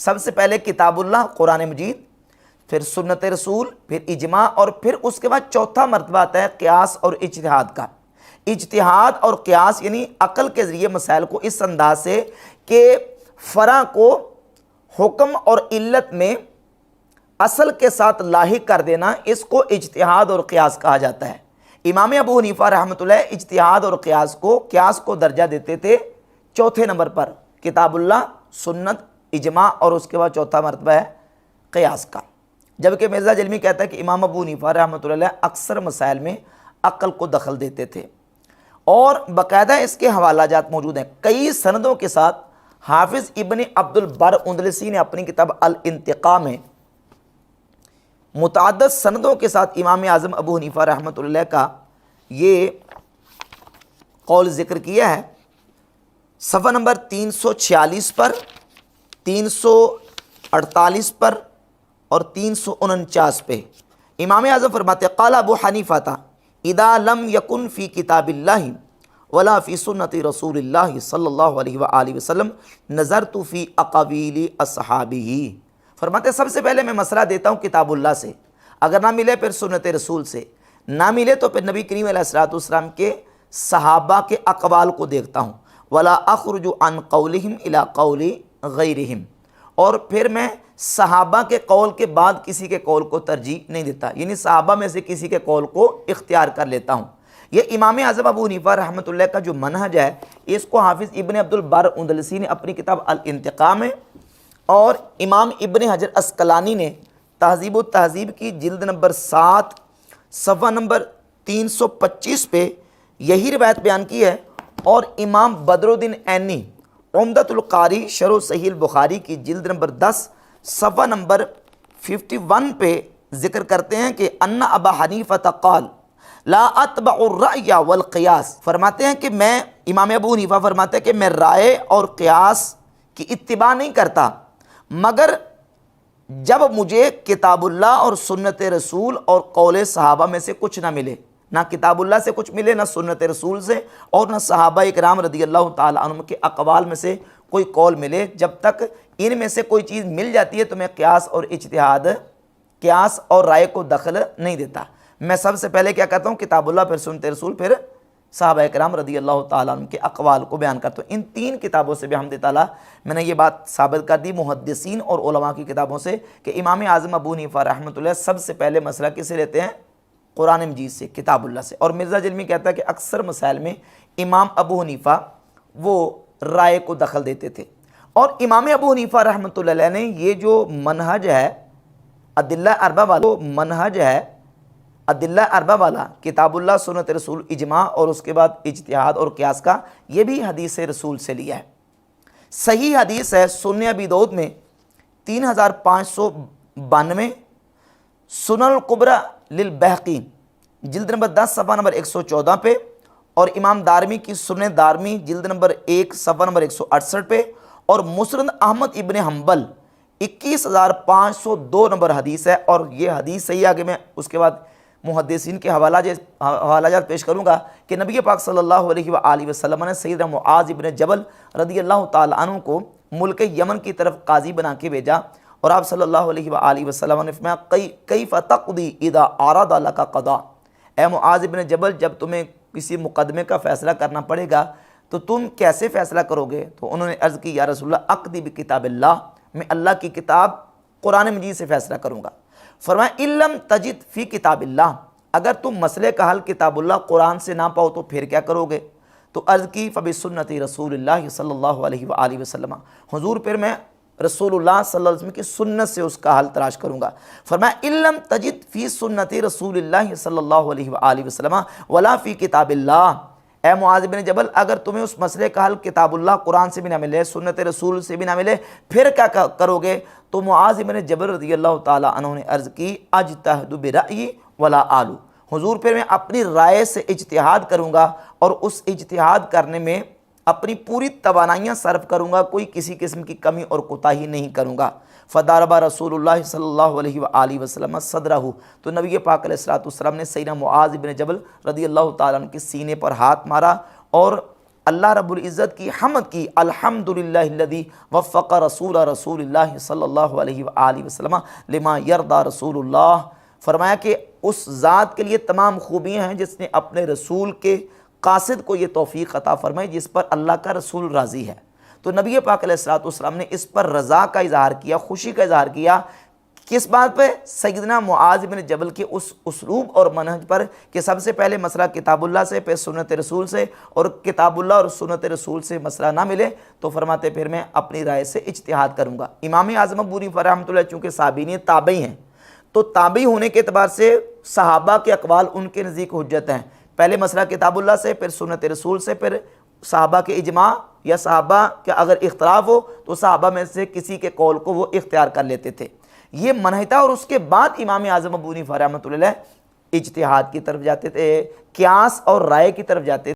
سب سے پہلے کتاب اللہ قرآن مجید، پھر سنت رسول، پھر اجماع، اور پھر اس کے بعد چوتھا مرتبہ آتا ہے قیاس اور اجتہاد کا۔ اجتہاد اور قیاس یعنی عقل کے ذریعے مسائل کو اس انداز سے کہ فرع کو حکم اور علت میں اصل کے ساتھ لاحق کر دینا، اس کو اجتہاد اور قیاس کہا جاتا ہے۔ امام ابو حنیفہ رحمۃ اللہ اجتہاد اور قیاس کو درجہ دیتے تھے چوتھے نمبر پر، کتاب اللہ، سنت، اجماع، اور اس کے بعد چوتھا مرتبہ ہے قیاس کا۔ جبکہ مرزا جلمی کہتا ہے کہ امام ابو حنیفہ رحمۃ اللہ اکثر مسائل میں عقل کو دخل دیتے تھے، اور باقاعدہ اس کے حوالہ جات موجود ہیں کئی سندوں کے ساتھ۔ حافظ ابن عبد البر اندلسی نے اپنی کتاب الانتقاء میں متعدد سندوں کے ساتھ امام اعظم ابو حنیفہ رحمۃ اللہ کا یہ قول ذکر کیا ہے، صفحہ نمبر 346 پر، 348 پر اور 349 پہ۔ امام اعظم فرماتے قال ابو حنیفہ اذا لم یکن فی کتاب اللہ ولا فی سنت رسول اللہ صلی اللہ علیہ وآلہ وسلم نظرت فی اقاویل اصحابہ۔ فرماتے سب سے پہلے میں مسئلہ دیتا ہوں کتاب اللہ سے، اگر نہ ملے پھر سنت رسول سے، نہ ملے تو پھر نبی کریم علیہ السلام کے صحابہ کے اقوال کو دیکھتا ہوں، ولا اخرج عن قولہم الی قول غیرہم، اور پھر میں صحابہ کے قول کے بعد کسی کے قول کو ترجیح نہیں دیتا، یعنی صحابہ میں سے کسی کے قول کو اختیار کر لیتا ہوں۔ یہ امام اعظم ابو حنیفہ رحمۃ اللہ کا جو منہج ہے، اس کو حافظ ابن عبد البر اندلسی نے اپنی کتاب الانتقاء میں، اور امام ابن حجر عسقلانی نے تہذیب التہذیب کی جلد نمبر 7 صفحہ نمبر 325 پہ یہی روایت بیان کی ہے، اور امام بدر الدین عینی عمدۃ القاری شرح صحیح البخاری کی جلد نمبر 10 صفحہ نمبر 51 پہ ذکر کرتے ہیں کہ ان ابا حنیفہ قال لا اتبع الرأی والقیاس، فرماتے ہیں کہ میں، امام ابو حنیفہ فرماتے ہیں کہ میں رائے اور قیاس کی اتباع نہیں کرتا، مگر جب مجھے کتاب اللہ اور سنت رسول اور قول صحابہ میں سے کچھ نہ ملے، نہ کتاب اللہ سے کچھ ملے، نہ سنت رسول سے، اور نہ صحابہ اکرام رضی اللہ تعالیٰ عنہم کے اقوال میں سے کوئی قول ملے، جب تک ان میں سے کوئی چیز مل جاتی ہے تو میں قیاس اور اجتہاد، قیاس اور رائے کو دخل نہیں دیتا۔ میں سب سے پہلے کیا کرتا ہوں، کتاب اللہ، پھر سنت رسول، پھر صحابہ اکرام رضی اللہ تعالیٰ عنہ کے اقوال کو بیان کرتا ہوں۔ ان تین کتابوں سے بحمد تعالیٰ میں نے یہ بات ثابت کر دی، محدثین اور علماء کی کتابوں سے، کہ امام اعظم ابو حنیفہ رحمۃ اللہ سب سے پہلے مسئلہ کسے لیتے ہیں؟ قرآن مجید سے، کتاب اللہ سے۔ اور مرزا جلمی کہتا ہے کہ اکثر مسائل میں امام ابو حنیفہ وہ رائے کو دخل دیتے تھے، اور امام ابو حنیفہ رحمۃ اللہ علیہ نے یہ جو منہج ہے ادلہ اربعہ والا، وہ منہج ہے ادلہ اربعہ والا، کتاب اللہ، سنت رسول، اجماع، اور اس کے بعد اجتہاد اور قیاس کا، یہ بھی حدیث رسول سے لیا ہے۔ صحیح حدیث ہے سنن ابی داؤد میں 3592، سنن الکبری للبیہقی جلد نمبر 10 صفحہ نمبر 114 پہ، اور امام دارمی کی سنن دارمی جلد نمبر 1 صفحہ نمبر 168 پہ، اور مسند احمد ابن حنبل 21502 نمبر حدیث ہے۔ اور یہ حدیث صحیح، آگے میں اس کے بعد محدثین کے حوالہ جات پیش کروں گا کہ نبی پاک صلی اللہ علیہ وآلہ وسلم نے سیدنا معاذ ابن جبل رضی اللہ تعالیٰ عنہ کو ملک یمن کی طرف قاضی بنا کے بھیجا، اور آپ صلی اللہ علیہ وآلہ وسلم نے فرمایا کیف تقضی اذا اراد لک قضاء، اے معاذ ابن جبل، جب تمہیں کسی مقدمے کا فیصلہ کرنا پڑے گا تو تم کیسے فیصلہ کرو گے؟ تو انہوں نے عرض کی یا رسول اللہ اقضی بکتاب اللہ، میں اللہ کی کتاب قرآن مجید سے فیصلہ کروں گا۔ فرمایا ان لم تجد فی کتاب اللہ، اگر تم مسئلے کا حل کتاب اللہ قرآن سے نہ پاؤ تو پھر کیا کرو گے؟ تو عرض کی فبسنت رسول اللہ صلی اللہ علیہ وآلہ وسلم، حضور پھر میں رسول اللہ صلی اللہ علیہ وسلم کی سنت سے اس کا حل تلاش کروں گا۔ فرمایا ان لم تجد فی سنت رسول اللہ صلی اللہ علیہ وآلہ وسلم ولا فی کتاب اللہ، اے معاذ بن جبل، اگر تمہیں اس مسئلے کا حل کتاب اللہ قرآن سے بھی نہ ملے، سنت رسول سے بھی نہ ملے، پھر کیا کرو گے؟ تو معاذ بن جبل رضی اللہ تعالیٰ عنہ نے عرض کی اجتہد برأیی ولا آلو، حضور پھر میں اپنی رائے سے اجتہاد کروں گا، اور اس اجتہاد کرنے میں اپنی پوری توانائیاں صرف کروں گا، کوئی کسی قسم کی کمی اور کوتاہی نہیں کروں گا۔ فضرب رسول اللہ صلی اللہ علیہ وآلہ وسلم صدرہ، تو نبی پاک علیہ الصلوۃ والسلام نے سیدنا معاذ بن جبل رضی اللہ تعالیٰ عنہ کے سینے پر ہاتھ مارا اور اللہ رب العزت کی حمد کی، الحمدللہ الذی وفق رسول اللہ صلی اللہ علیہ وآلہ وسلم لما یرضی رسول اللہ، فرمایا کہ اس ذات کے لیے تمام خوبیاں ہیں جس نے اپنے رسول کے قاصد کو یہ توفیق عطا فرمائی جس پر اللہ کا رسول راضی ہے۔ تو نبی پاک علیہ الصلوۃ والسلام نے اس پر رضا کا اظہار کیا، خوشی کا اظہار کیا، کس بات پہ؟ سیدنا معاذ بن جبل کے اس اسلوب اور منہج پر کہ سب سے پہلے مسئلہ کتاب اللہ سے، پھر سنت رسول سے، اور کتاب اللہ اور سنت رسول سے مسئلہ نہ ملے تو فرماتے پھر میں اپنی رائے سے اجتہاد کروں گا۔ امام اعظم ابو حنیفہ رحمۃ اللہ چونکہ صحابی تابعی ہیں، تو تابعی ہونے کے اعتبار سے صحابہ کے اقوال ان کے نزدیک حجت ہیں۔ پہلے مسئلہ کتاب اللہ سے، پھر سنت رسول سے، پھر صحابہ کے اجماع یا صحابہ کے اگر اختلاف ہو تو صحابہ میں سے کسی کے قول کو وہ اختیار کر لیتے تھے، یہ منہج تھا۔ اور اس کے بعد امام اعظم ابو حنیفہ رحمۃ اللہ اجتہاد کی طرف جاتے تھے، قیاس اور رائے کی طرف جاتے تھے۔